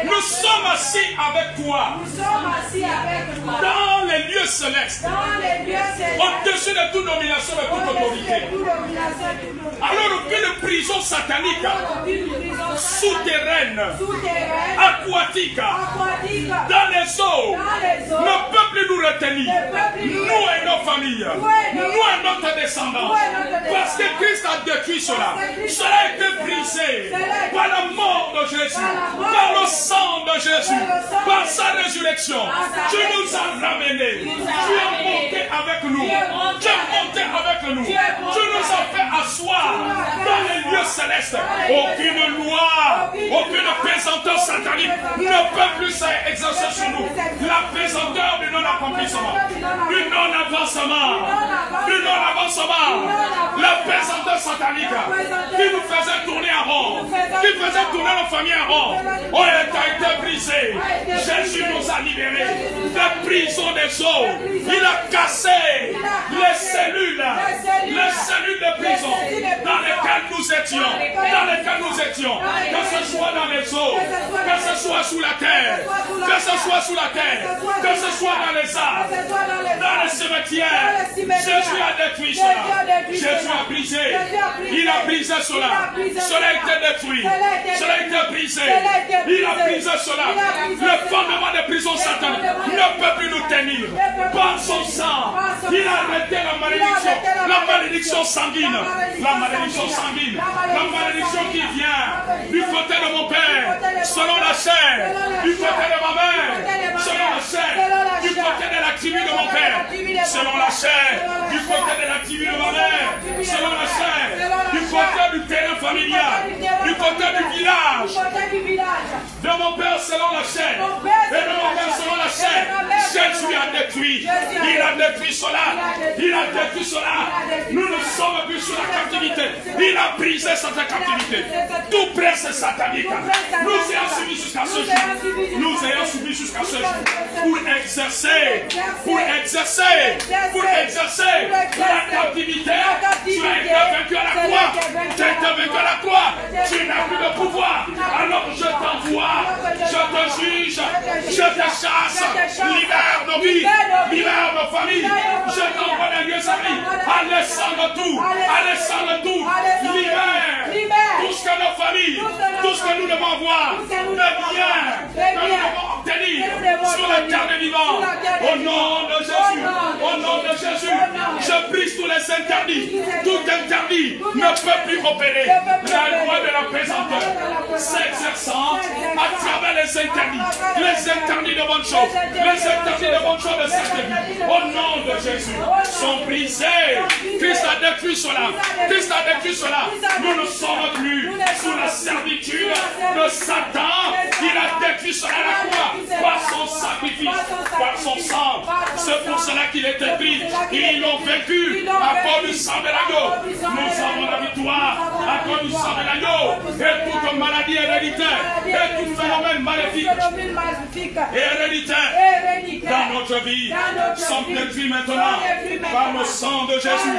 Nous sommes assis avec toi dans les lieux célestes, au-dessus de toute domination et toute autorité. Alors aucune prison satanique, souterraine, aquatique, dans les eaux, ne peut plus nous retenir, nous et nos familles, nous et notre descendance, parce que Christ a détruit cela. Cela a été brisé par la mort de Jésus, par le sang de Jésus, par sa résurrection. Tu nous as ramenés, tu es monté avec nous, tu es monté avec nous, tu nous as fait asseoir dans les lieux célestes. Aucune loi, aucune pesanteur satanique ne peut plus s'exercer sur nous. La pesanteur du non-accomplissement, du non-avancement, la pesanteur satanique qui nous faisait tourner en rond, qui faisait tourner nos familles en rond, elle a été brisée. Jésus nous a libérés des prisons des eaux. Il a cassé les cellules de prison dans lesquelles nous étions, que ce soit dans les eaux, que ce soit sous la terre, que ce soit dans les arbres, dans les cimetières. Jésus a détruit cela. Jésus a brisé. Il a brisé cela. Cela a été détruit. Cela a été brisé. Il a brisé cela. Le fondement des prisons sataniques ne peut plus nous tenir. Par son sang, il a arrêté la malédiction sanguine. La malédiction sanguine. La malédiction qui vient du côté de mon père, selon la chair, du côté de ma mère, selon la chair, du côté de la tribu de mon père, selon la chair, du côté de la tribu de ma mère, selon la chair, du côté du terrain familial, du côté du village, de mon père selon la chair, et de mon père selon la chair. Jésus a détruit, il a détruit cela, nous ne sommes plus sur la captivité, il a brisé cette captivité, tout presse satanique, nous ayons subi jusqu'à ce jour, pour exercer la captivité. Tu as été vaincu à la croix, tu n'as plus de pouvoir, alors je t'envoie, je te juge, je te chasse, libère nos vies, libère nos familles, je t'envoie les lieux amis, allez sans tout, libère tout ce que nos familles, tout ce que nous devons avoir, de bien, que nous devons obtenir sur la terre des vivants. Au nom de Jésus, je brise tous les interdits. Tout interdit ne peut plus opérer. La loi de la pesanteur s'exerçant à travers les interdits de bonnes choses, les interdits de bonnes choses de cette vie. Au nom de Jésus, sont brisés. Christ a détruit cela. Nous ne sommes plus sous la servitude de Satan. Il a détruit cela à la croix par son sacrifice, par son sang. C'est pour cela qu'il est écrit. Ils l'ont vaincu à cause du du sang de l'agneau, nous avons la victoire. À cause du sang de l'agneau, et toute maladie héréditaire, et tout phénomène maléfique et héréditaire dans notre vie sont détruits maintenant par le sang de Jésus,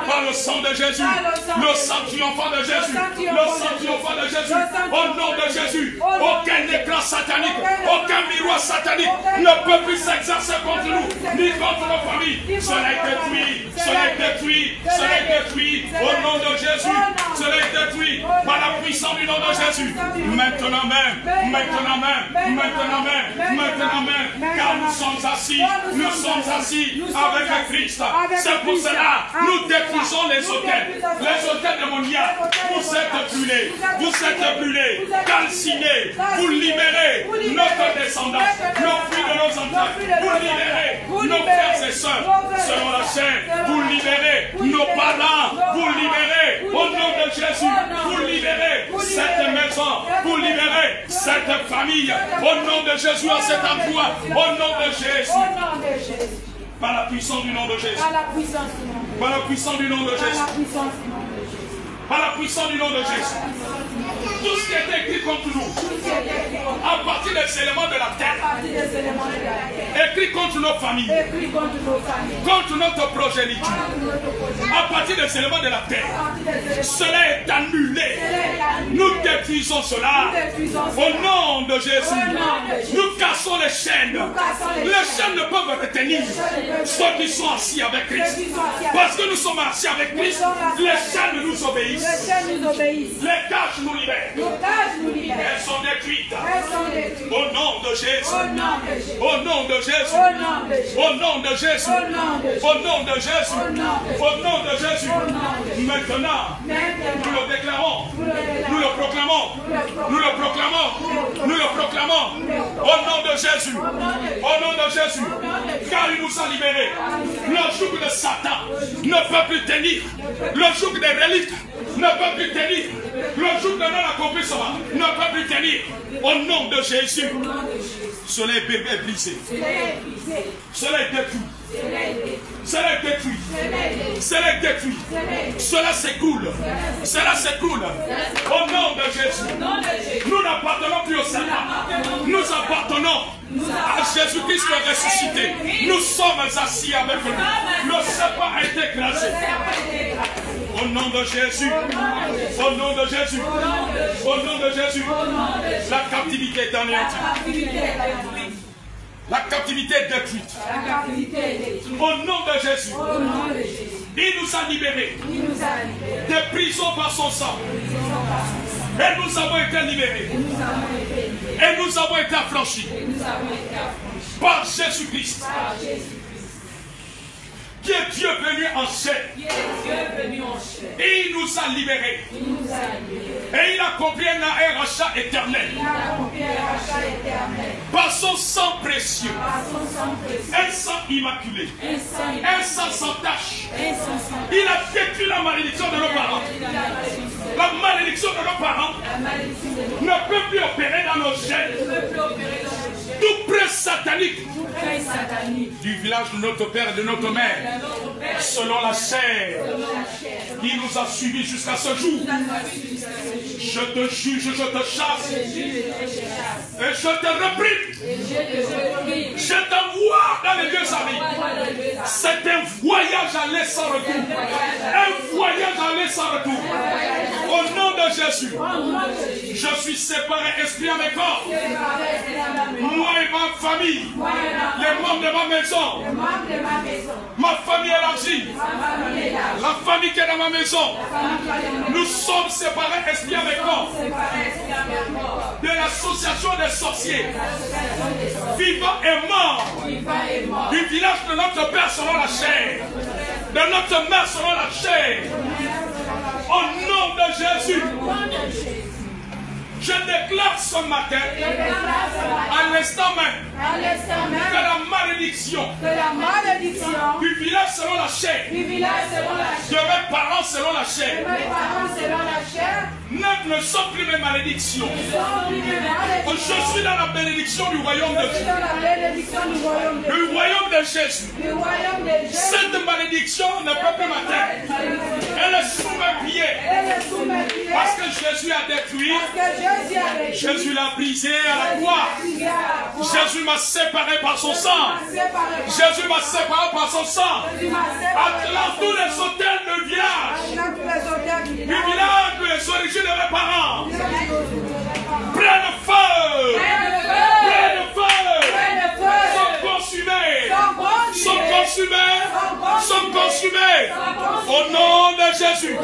par le sang de Jésus, le sang triomphant de Jésus, le sang triomphant de Jésus, au nom de Jésus. Aucun écran satanique, aucun miroir satanique ne peut plus s'exercer contre nous, ni contre nos familles. Cela est détruit, cela est détruit, cela est détruit, au nom de Jésus, cela est détruit par la puissance du nom de Jésus. Maintenant même, maintenant même, maintenant même, maintenant même, car nous sommes assis avec Christ. C'est pour cela nous détruisons les hôtels démoniaques. Vous êtes brûlés, calcinés, vous libérez notre descendance, nos fruits de nos enfants, vous libérez nos frères et sœurs selon la chair, vous libérez nos parents, vous libérez au nom de Jésus, vous libérez cette maison, vous libérez cette famille, au nom de Jésus à cet endroit, au nom de Jésus. Par la puissance du nom de Jésus. Par la puissance du nom de Jésus. Par la puissance du nom de Jésus. Tout ce qui est écrit contre nous, à partir des éléments de la terre, écrit contre nos familles, contre notre progéniture, à partir des éléments de la terre, cela est annulé. Nous détruisons cela au nom de Jésus. Nous cassons les chaînes. Les chaînes ne peuvent retenir ceux qui sont assis avec Christ. Parce que nous sommes assis avec Christ, les chaînes nous obéissent. Les cages nous libèrent. Elles sont détruites. Au nom de Jésus. Au nom de Jésus. Au nom de Jésus. Au nom de Jésus. Au nom de Jésus. Maintenant, nous le déclarons. Nous le proclamons. Nous le proclamons. Nous le proclamons. Au nom de Jésus. Au nom de Jésus. Car il nous a libérés. Le joug de Satan ne peut plus tenir. Le joug des reliques ne peut plus tenir. Le joug de non-accomplissement ne peut plus tenir. Au nom de Jésus. Cela est brisé. Cela est détruit. Cela est détruit. Cela est détruit. Cela s'écoule. Cela s'écoule. Au nom de Jésus. Nous n'appartenons plus au Satan. Nous appartenons à Jésus-Christ ressuscité. Nous sommes assis avec lui. Le serpent a été écrasé. Au nom de Jésus. Au nom de Jésus. Au nom de Jésus. La captivité est anéantie. La captivité est détruite. Au nom de Jésus. Il nous a libérés des prisons par son sang. Et nous avons été libérés. Et nous avons été affranchis par Jésus-Christ. Qui est Dieu venu en chair. Et il nous a libérés. Et il a accompli un rachat éternel. Par son sang précieux. Un sang immaculé. Un sang sans tache. Il a détruit la malédiction de nos parents. La malédiction de nos parents ne peut plus opérer dans nos gènes. Tout prêt satanique du village de notre père et de notre mère, selon la chair, qui nous a suivis jusqu'à ce jour. Je te juge, je te chasse, et je te réprime. Je t'envoie dans les lieux amis. C'est un voyage aller sans retour. Un voyage aller sans retour. Au nom de Jésus, je suis séparé esprit avec corps. Moi et ma famille, les membres de ma maison, ma famille élargie, la famille qui est dans ma maison, nous sommes séparés esprit avec corps de l'association des sorciers, vivants et morts, du village de notre père selon la chair, de notre mère selon la chair. Au nom de Jésus. Je déclare ce matin, à l'instant même, que la malédiction du village selon la chair, de mes parents selon la chair, ne sont plus mes malédictions. Je suis dans la bénédiction du royaume de Dieu. Le royaume de Jésus. Cette malédiction ne peut plus m'atteindre. Elle est sous mes pieds. Parce que Jésus a détruit. Jésus l'a brisé à la croix. Jésus m'a séparé par son sang. Jésus m'a séparé par son sang. Attelant tous les hôtels de village. Du village de les origines de mes parents. Prends le feu. Prends le feu. Sont consumés. Sont consumés. Sont consumés. Au nom de Jésus.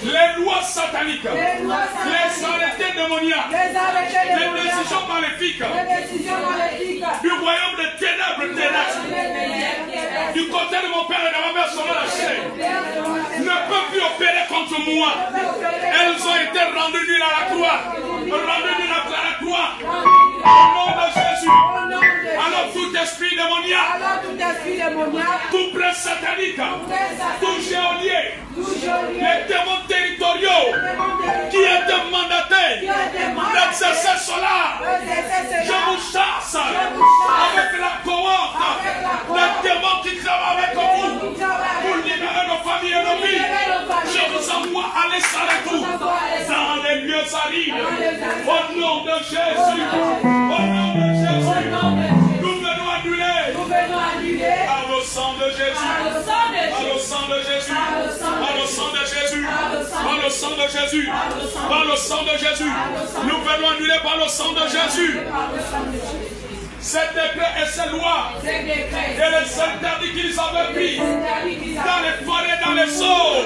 Les lois sataniques. Les arrêtés démoniaques. Les décisions maléfiques. Du royaume des ténèbres terrestres. Du côté de mon père et de ma mère selon la chair. Ne peuvent plus opérer contre moi. Elles ont été rendues nulles à la croix. Rendues nulles à la croix. Au nom de Jésus. Alors tout esprit démoniaque. Tout prince satanique. Tout géolier. Les démons territoriaux qui étaient mandatés d'exercer cela. Je vous chasse avec la cohorte des démons qui travaillent avec vous pour libérer nos familles et nos vies. Je vous envoie aller sans retour dans les lieux arides. Au nom de Jésus. Au nom de Jésus. Nous venons annuler par le sang de Jésus. Par le sang de Jésus. Par le sang de Jésus. Par le sang de Jésus. Par le sang de Jésus. Nous venons annuler par le sang de Jésus. Ces décrets et ces lois et les interdits qu'ils avaient pris dans les forêts, dans les eaux,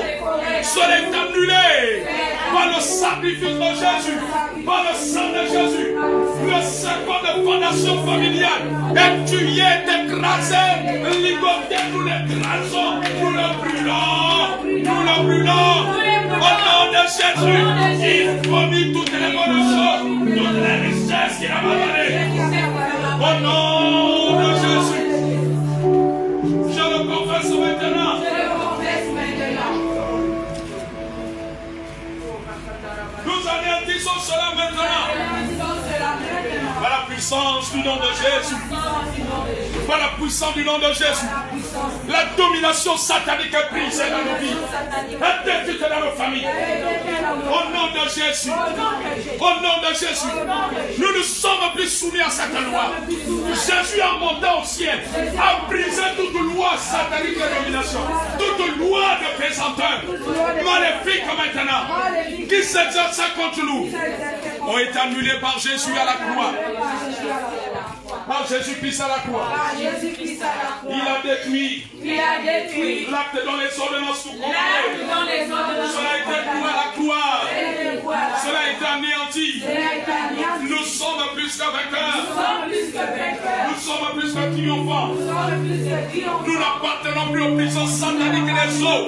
seraient annulés par le sacrifice de Jésus, par le sang de Jésus. Le serpent de fondation familiale est tué, est écrasé, ligoté, nous l'écrasons, nous le brûlons, nous le brûlons. Au nom de Jésus, il vomit toutes les bonnes choses, toutes les richesses qu'il a données. Au nom de Jésus, je le confesse maintenant. Nous anéantissons cela maintenant. Par la puissance du nom de Jésus. Par la puissance du nom de Jésus. La domination satanique est brisée dans nos vies. Elle est détruite dans nos familles. Au nom de Jésus. Au nom de Jésus. Nous ne sommes plus soumis à cette loi. Jésus en montant au ciel a brisé toute loi satanique de domination. Toute loi de présenteur. Maléfique maintenant. Qui s'exerçait contre nous. Ont été annulés par Jésus à la croix. Par Jésus-Christ à la croix. Il a détruit l'acte dont les ordonnances sont comblées. Cela a été cloué à la croix. Cela a été anéanti. Nous sommes plus que vainqueurs. Nous sommes plus que triomphants. Nous n'appartenons plus aux prisons sataniques des eaux.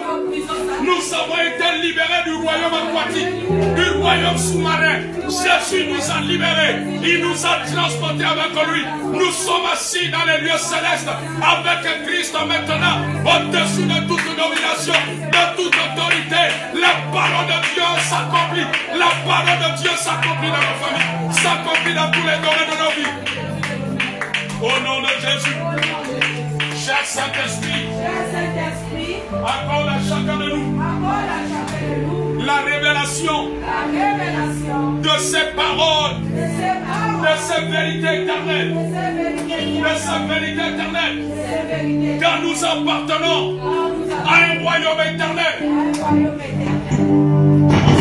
Nous avons été libérés du royaume aquatique, du royaume sous-marin. Jésus nous a libérés. Il nous a transportés avec lui. Nous sommes assis dans les lieux célestes avec Christ maintenant, au-dessus de toute domination, de toute autorité. La parole de Dieu s'accomplit. La parole de Dieu s'accomplit dans nos familles, s'accomplit dans tous les domaines de nos vies. Au nom de Jésus, cher Saint-Esprit, accorde à chacun de nous la révélation de ces paroles, de ces vérités éternelles, de ces vérités éternelles, car nous appartenons à un royaume éternel. Nous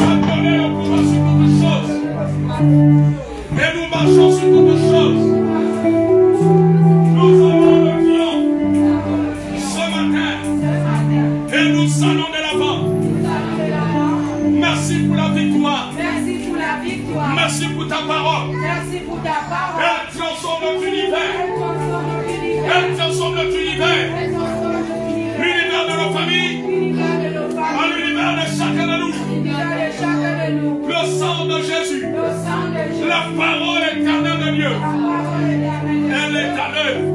avons donné le pouvoir sur toutes choses, et nous marchons sur toutes choses. Nous avons le triomphe ce matin, et nous allons de l'avant. Merci pour la victoire. Merci pour ta parole. Elle transforme notre univers. Elle transforme notre univers. L'univers de nos familles. L'univers de chacun de nous. Le sang de Jésus La parole éternelle de Dieu. Elle est à l'œuvre.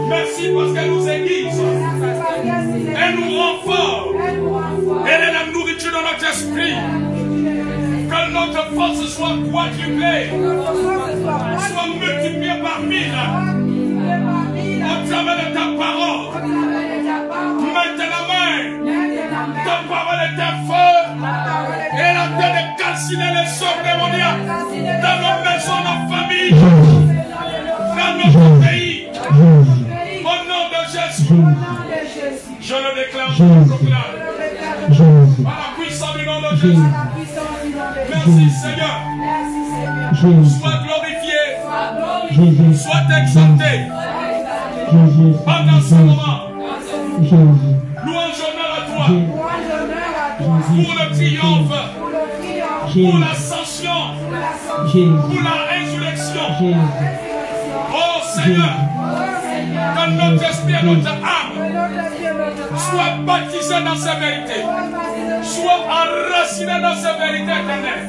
Merci parce qu'elle nous aiguise. Elle nous rend forts. Elle est la nourriture de notre esprit. Que notre force soit quadruplée, soit multipliée par 1000 au travers de ta parole. Maintenant, ta parole est un feu. Elle a fait de calciner les sorts démoniaques dans nos maisons, nos familles, dans notre pays. Au nom de Jésus, je le déclare, je le proclame. Par la puissance du nom de Jésus. Merci Seigneur. Sois glorifié. Sois exalté. Pendant ce moment. Louange honneur à toi. Pour le triomphe. Pour l'ascension. Pour la résurrection. Oh Seigneur. Que notre esprit et notre âme soient baptisés dans ces vérités. Sois enraciné dans ces vérités éternelles.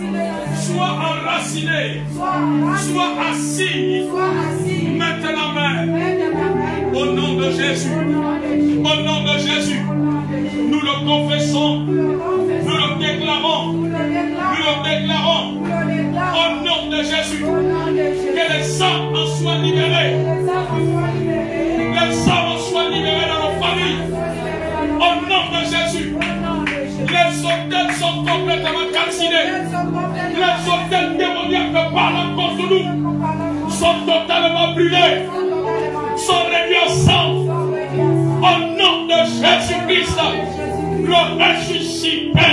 Sois enraciné. Sois assis. Maintenant même. Au nom de Jésus. Au nom de Jésus. Nous le confessons. Nous le déclarons. Nous le déclarons. Au nom de Jésus. Que les âmes en soient libérées. Les âmes en soient libérées dans nos familles. Au nom de Jésus. Les hôtels sont complètement calcinés. Les hôtels démoniaques que parlent contre nous sont totalement brûlés. Sont réduits en sang. Au nom de Jésus-Christ, le ressuscité.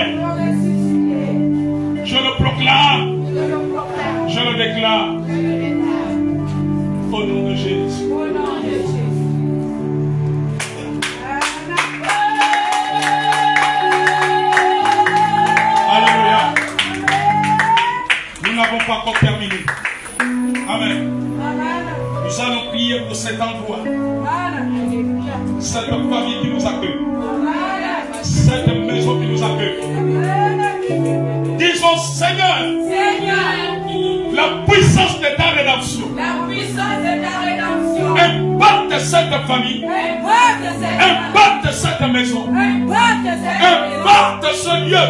Je le proclame. Je le déclare. Au nom de Jésus. Alléluia. Nous n'avons pas encore terminé. Amen. Nous allons prier pour cet endroit. Cette famille qui nous accueille. Cette maison qui nous accueille. Disons Seigneur. La puissance de ta rédemption. Impacte cette famille. Impacte cette maison. Impacte ce lieu.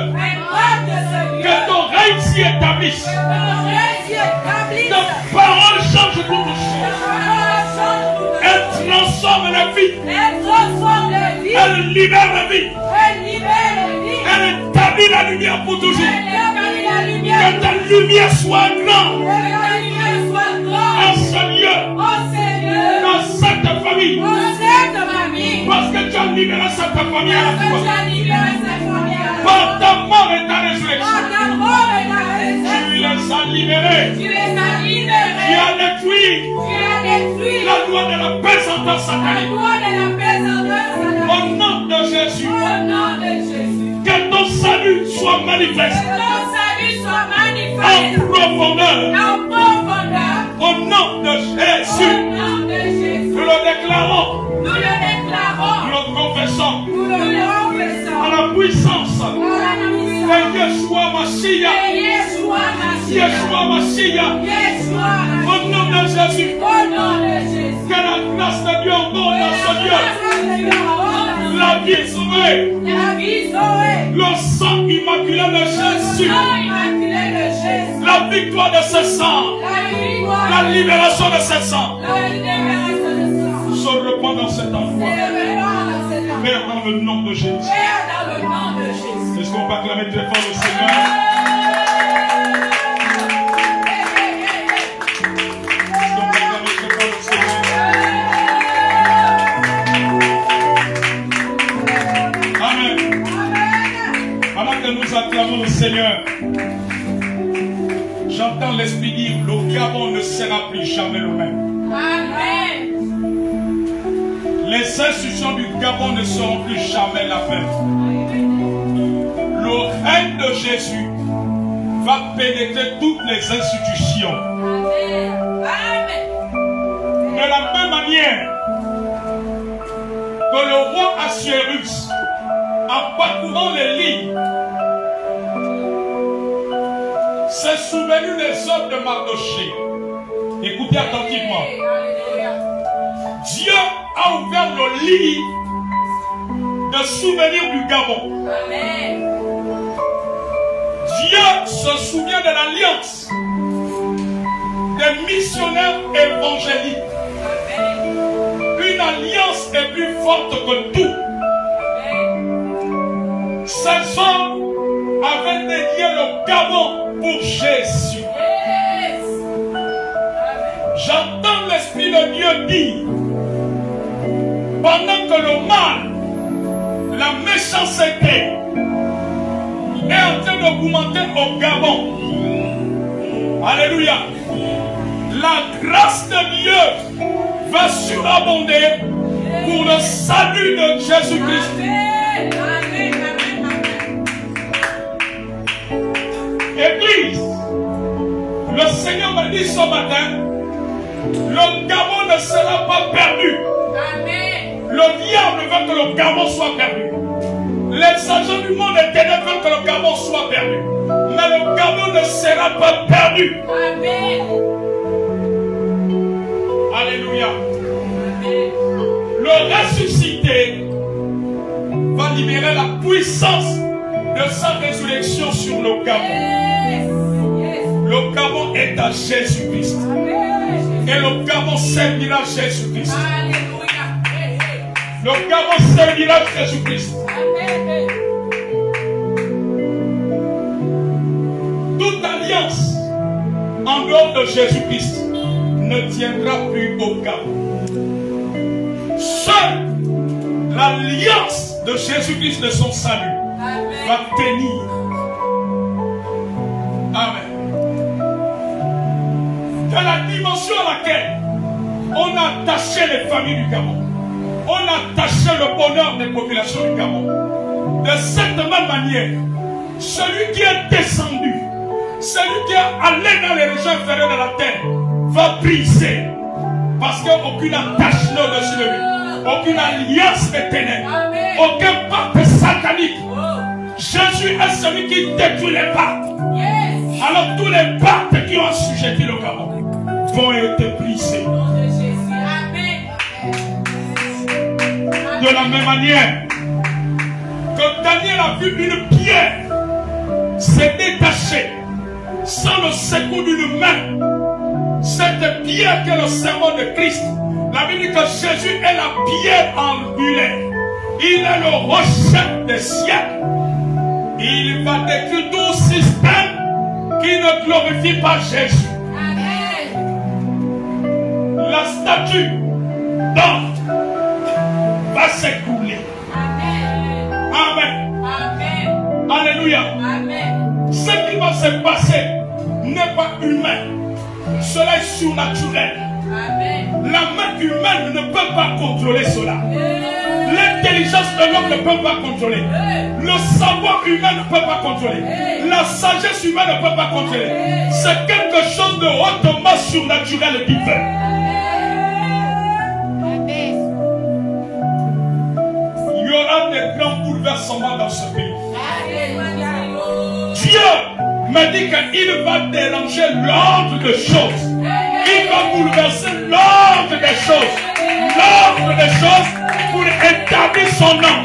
Que ton règne s'y établisse. Ta parole change toutes choses. Elle transforme la vie. Elle libère la vie. Elle établit la lumière pour toujours. Que ta lumière soit grande. En ce lieu. Dans cette famille. Parce que tu as libéré cette famille à la fois. Par ta mort et ta résurrection. Tu les as libérés. Tu as détruit la loi de la présentation satanique. Au nom de Jésus. Que ton salut soit manifeste. En profondeur. Au nom de Jésus. Nous le déclarons. Nous le confessons. À la puissance de Yeshua Mashiach. Yeshua Mashiach. Au nom de Jésus. Que la grâce de Dieu abonde dans ce lieu. La vie est sauvée. Le sang immaculé de Jésus. La victoire de ce sang. La libération de ce sang. Se répand dans cet endroit. Père, dans le nom de Jésus. Est-ce qu'on peut acclamer très fort le Seigneur? Est-ce qu'on peut acclamer très fort le Seigneur? Amen. Pendant que nous acclamons le Seigneur, j'entends l'Esprit dire, le Gabon ne sera plus jamais le même. Amen. Les institutions du Gabon ne seront plus jamais la même. Le règne de Jésus va pénétrer toutes les institutions. Amen. De la même manière que le roi Assuérus, en parcourant les lignes, s'est s'est souvenu des œuvres de Mardoché. Écoutez attentivement. Dieu a ouvert le livre de souvenirs du Gabon. Amen. Dieu se souvient de l'alliance des missionnaires évangéliques. Amen. Une alliance est plus forte que tout. Ces hommes avaient dédié le Gabon pour Jésus. Yes. J'entends l'Esprit de Dieu dire, pendant que le mal, la méchanceté est en train d'augmenter au Gabon. Alléluia. La grâce de Dieu va surabonder pour le salut de Jésus-Christ. Amen. Amen. Église, le Seigneur m'a dit ce matin, le Gabon ne sera pas perdu. Amen. Le diable veut que le Gabon soit perdu. Les agents du monde éternel veulent que le Gabon soit perdu. Mais le Gabon ne sera pas perdu. Amen. Alléluia. Amen. Le ressuscité va libérer la puissance de sa résurrection sur le Gabon. Yes. Yes. Le Gabon est à Jésus-Christ. Amen. Et le Gabon servira Jésus-Christ. Alléluia. Hey, hey. Le Gabon servira Jésus-Christ. Amen. Toute alliance en dehors de Jésus-Christ ne tiendra plus au Gabon. Seule l'alliance de Jésus-Christ de son salut va tenir. Amen. Dans la dimension à laquelle on a attaché les familles du Gabon, on a attaché le bonheur des populations du Gabon. De cette même manière, celui qui est descendu, celui qui est allé dans les régions inférieures de la terre, va briser. Parce qu'aucune attache n'est au-dessus de lui. Aucune alliance des ténèbres. Aucun pacte satanique. Jésus est celui qui détruit les pactes. Yes. Alors tous les pactes qui ont assujetti le Gabon vont être brisés. Au nom de Jésus. Amen. De la même manière que Daniel a vu une pierre se détacher sans le secours d'une main. Cette pierre qui est le serment de Christ. La Bible dit que Jésus est la pierre angulaire. Il est le rocher des siècles. Il va détruire tout système qui ne glorifie pas Jésus. Amen. La statue d'or va s'écouler. Amen. Amen. Amen. Alléluia. Amen. Ce qui va se passer n'est pas humain. Cela est surnaturel. Amen. La main humaine ne peut pas contrôler cela. L'intelligence de l'homme ne peut pas contrôler. Le savoir humain ne peut pas contrôler. La sagesse humaine ne peut pas contrôler. C'est quelque chose de hautement surnaturel et divin. Il y aura des grands bouleversements dans ce pays. Dieu m'a dit qu'il va déranger l'ordre des choses. Il va bouleverser l'ordre des choses. L'ordre des choses pour établir son nom.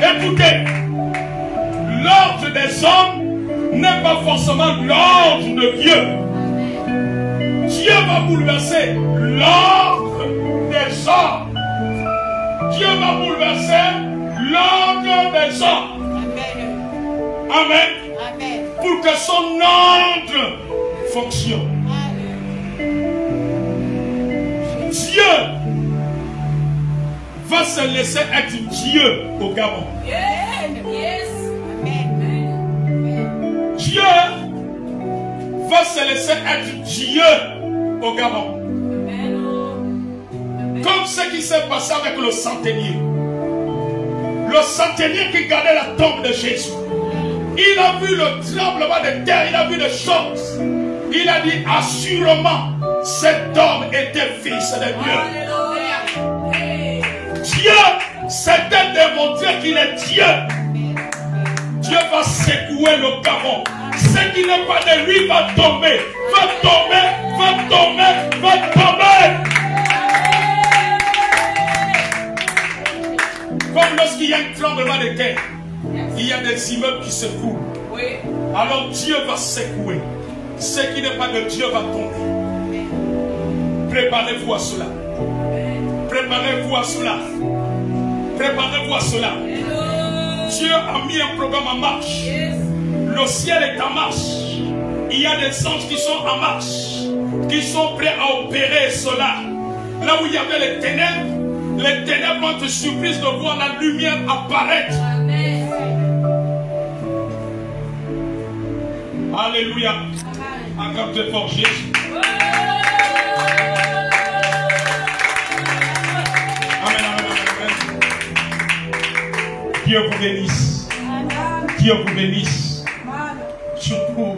Écoutez, l'ordre des hommes n'est pas forcément l'ordre de Dieu. Dieu va bouleverser l'ordre des hommes. Dieu va bouleverser l'ordre des hommes. Amen. Pour que son ordre fonctionne. Dieu va se laisser être Dieu au Gabon. Yes. Dieu va se laisser être Dieu au Gabon. Comme ce qui s'est passé avec le centenier. Le centenier qui gardait la tombe de Jésus. Il a vu le tremblement de terre, il a vu des choses. Il a dit assurément, cet homme était fils de Dieu. Dieu s'était démontré qu'il est Dieu. Dieu va secouer le Gabon. Ce qui n'est pas de lui va tomber. Va tomber, va tomber, va tomber. Comme lorsqu'il y a un tremblement de terre, il y a des immeubles qui secouent. Oui. Alors Dieu va secouer. Ce qui n'est pas de Dieu va tomber. Préparez-vous à cela. Préparez-vous à cela. Préparez-vous à cela. Dieu a mis un programme en marche. Le ciel est en marche. Il y a des anges qui sont en marche, qui sont prêts à opérer cela. Là où il y avait les ténèbres vont être surprises de voir la lumière apparaître. Amen. Alléluia. Accorde fort Jésus. Amen, amen, amen. Dieu vous bénisse. Dieu vous bénisse. Surtout